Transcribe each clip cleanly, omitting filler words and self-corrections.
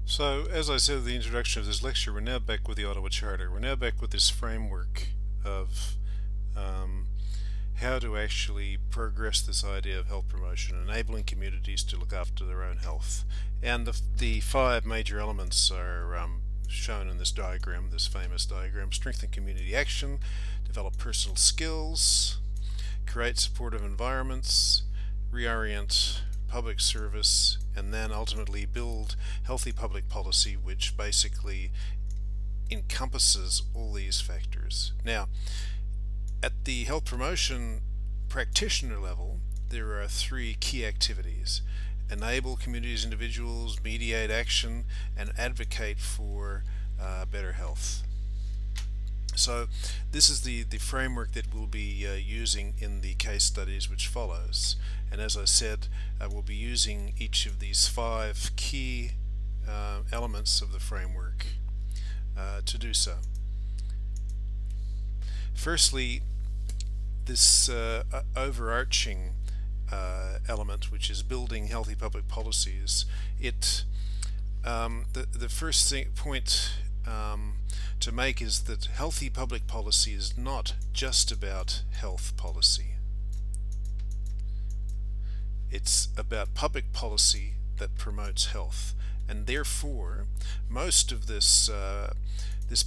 So, as I said at the introduction of this lecture, we're now back with the Ottawa Charter. We're now back with this framework of um, how to actually progress this idea of health promotion, enabling communities to look after their own health. And the five major elements are shown in this diagram, this famous diagram: strengthen community action, develop personal skills, create supportive environments, reorient public service, and then ultimately build healthy public policy, which basically encompasses all these factors. Now, at the health promotion practitioner level, there are three key activities: enable communities, individuals, mediate action, and advocate for better health. So this is the framework that we'll be using in the case studies which follows. And as I said, we'll be using each of these five key elements of the framework to do so. Firstly, this overarching element, which is building healthy public policies, the first point to make is that healthy public policy is not just about health policy. It's about public policy that promotes health, and therefore most of this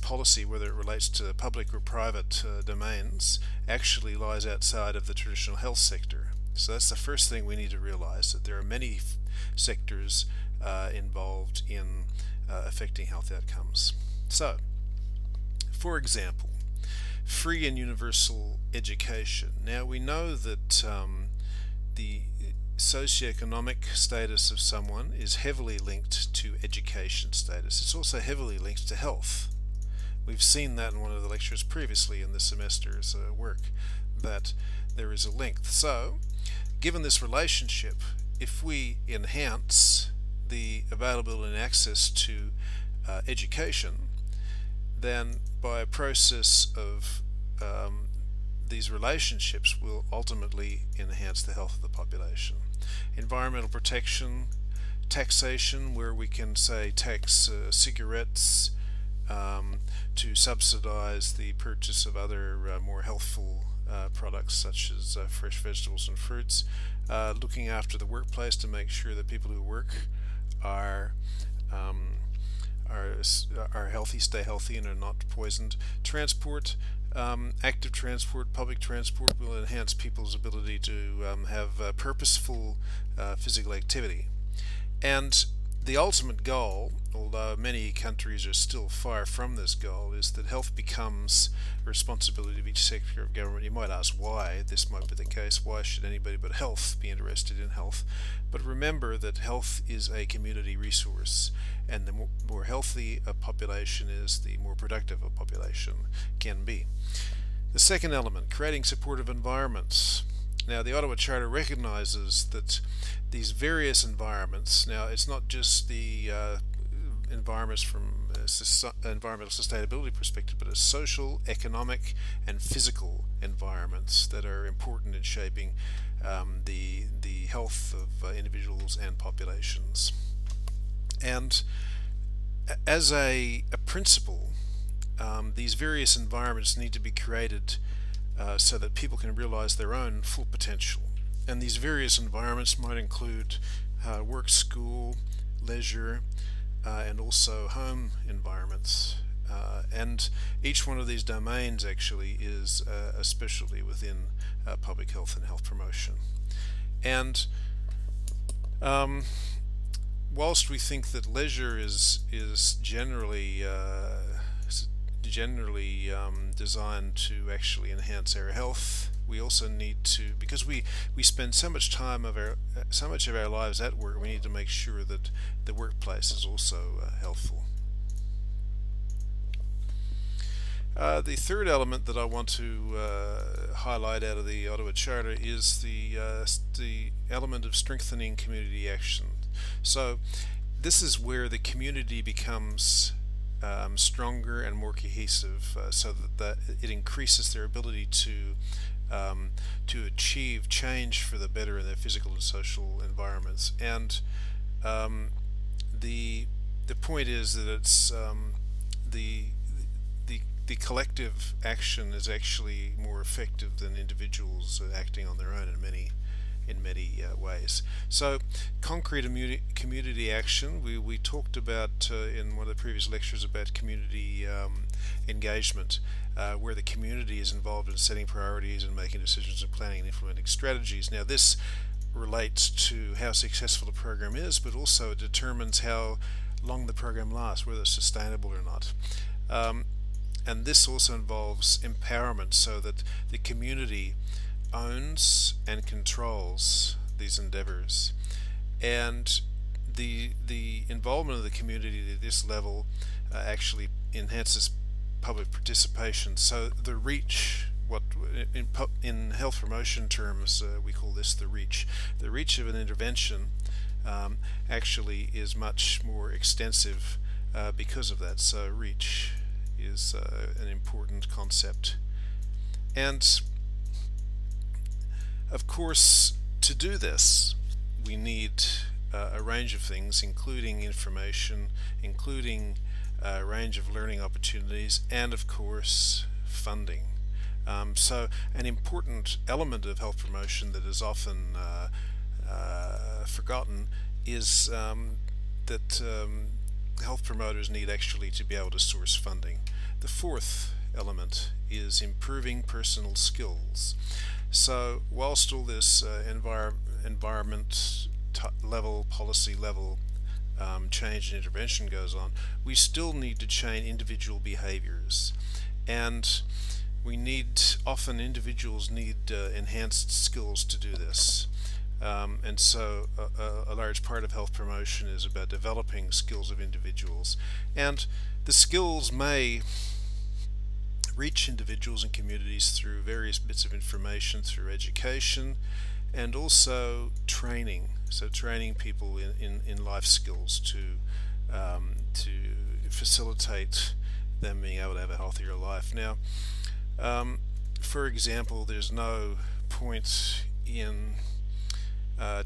policy, whether it relates to public or private domains, actually lies outside of the traditional health sector. So that's the first thing we need to realize, that there are many sectors involved in affecting health outcomes. So, for example, free and universal education. Now we know that the socioeconomic status of someone is heavily linked to education status. It's also heavily linked to health. We've seen that in one of the lectures previously in this semester's work, that there is a link. So, given this relationship, if we enhance the availability and access to education, then by a process of these relationships will ultimately enhance the health of the population. Environmental protection, taxation, where we can say tax cigarettes to subsidize the purchase of other more healthful products such as fresh vegetables and fruits. Looking after the workplace to make sure that people who work are healthy, stay healthy, and are not poisoned. Transport, active transport, public transport will enhance people's ability to have purposeful physical activity. And the ultimate goal, although many countries are still far from this goal, is that health becomes a responsibility of each sector of government. You might ask why this might be the case. Why should anybody but health be interested in health? But remember that health is a community resource, and the more healthy a population is, the more productive a population can be. The second element, creating supportive environments. Now, the Ottawa Charter recognizes that these various environments, now it's not just the environments from environmental sustainability perspective, but it's social, economic, and physical environments that are important in shaping the health of individuals and populations. And as a principle, these various environments need to be created so that people can realize their own full potential. And these various environments might include work, school, leisure, and also home environments. And each one of these domains actually is a specialty within public health and health promotion. And whilst we think that leisure is generally designed to actually enhance our health, we also need to, because we spend so much time so much of our lives at work, we need to make sure that the workplace is also healthful. The third element that I want to highlight out of the Ottawa Charter is the element of strengthening community action. So this is where the community becomes stronger and more cohesive, so that it increases their ability to achieve change for the better in their physical and social environments. And the the point is that it's the the collective action is actually more effective than individuals acting on their own in many ways. So concrete community action, we talked about in one of the previous lectures about community engagement, where the community is involved in setting priorities and making decisions and planning and implementing strategies. Now this relates to how successful the program is, but also it determines how long the program lasts, whether it's sustainable or not. And this also involves empowerment, so that the community owns and controls these endeavors, and the involvement of the community at this level actually enhances public participation. So the reach, what in health promotion terms we call this the reach of an intervention, actually is much more extensive because of that. So reach is an important concept. And of course, to do this, we need a range of things, including information, including a range of learning opportunities, and of course, funding. So an important element of health promotion that is often forgotten is that health promoters need actually to be able to source funding. The fourth element is improving personal skills. So whilst all this environment level, policy level change and intervention goes on, we still need to change individual behaviors, and often individuals need enhanced skills to do this. And so a large part of health promotion is about developing skills of individuals, and the skills may reach individuals and communities through various bits of information, through education, and also training. So training people in life skills to facilitate them being able to have a healthier life. Now, for example, there's no point in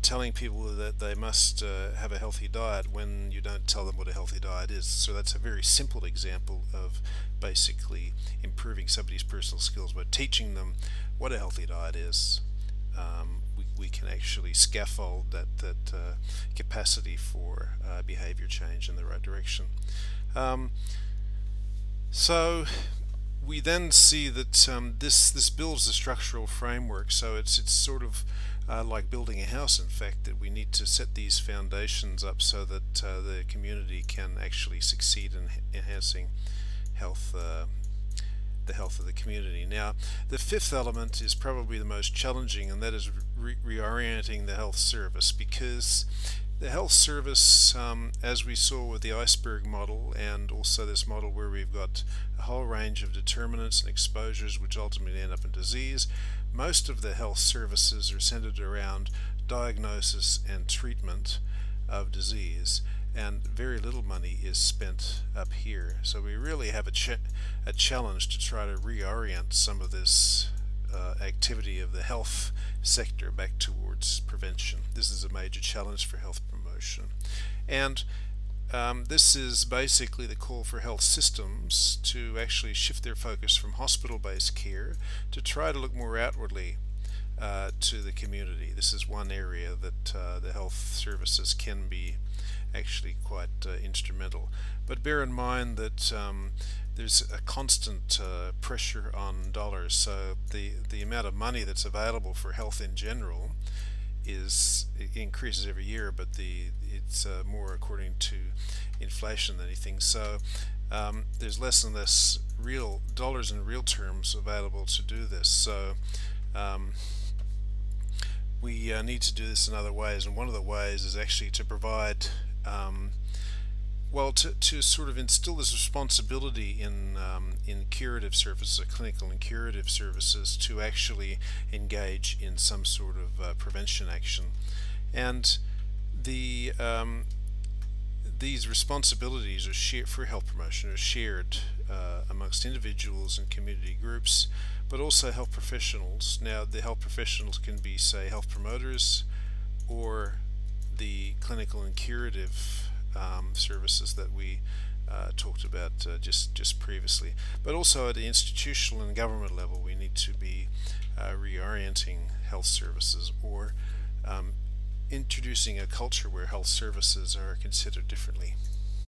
telling people that they must have a healthy diet when you don't tell them what a healthy diet is. So that's a very simple example of basically improving somebody's personal skills. By teaching them what a healthy diet is, we can actually scaffold that capacity for behavior change in the right direction. So we then see that this builds the structural framework. So it's sort of like building a house, in fact, that we need to set these foundations up so that the community can actually succeed in enhancing health, the health of the community. Now, the fifth element is probably the most challenging, and that is reorienting the health service, because the health service, as we saw with the iceberg model, and also this model where we've got a whole range of determinants and exposures which ultimately end up in disease, most of the health services are centered around diagnosis and treatment of disease, and very little money is spent up here. So we really have a challenge to try to reorient some of this activity of the health sector back towards prevention. This is a major challenge for health promotion, and this is basically the call for health systems to actually shift their focus from hospital-based care to try to look more outwardly to the community. This is one area that the health services can be actually quite instrumental. But bear in mind that there's a constant pressure on dollars, so the amount of money that's available for health in general it increases every year, but it's more according to inflation than anything. So there's less and less real dollars in real terms available to do this. So we need to do this in other ways, and one of the ways is actually to provide to sort of instill this responsibility in curative services, clinical and curative services, to actually engage in some sort of prevention action. And these responsibilities are shared for health promotion, are shared amongst individuals and community groups, but also health professionals. Now, the health professionals can be, say, health promoters, or the clinical and curative services that we talked about just previously. But also at the institutional and government level, we need to be reorienting health services, or introducing a culture where health services are considered differently.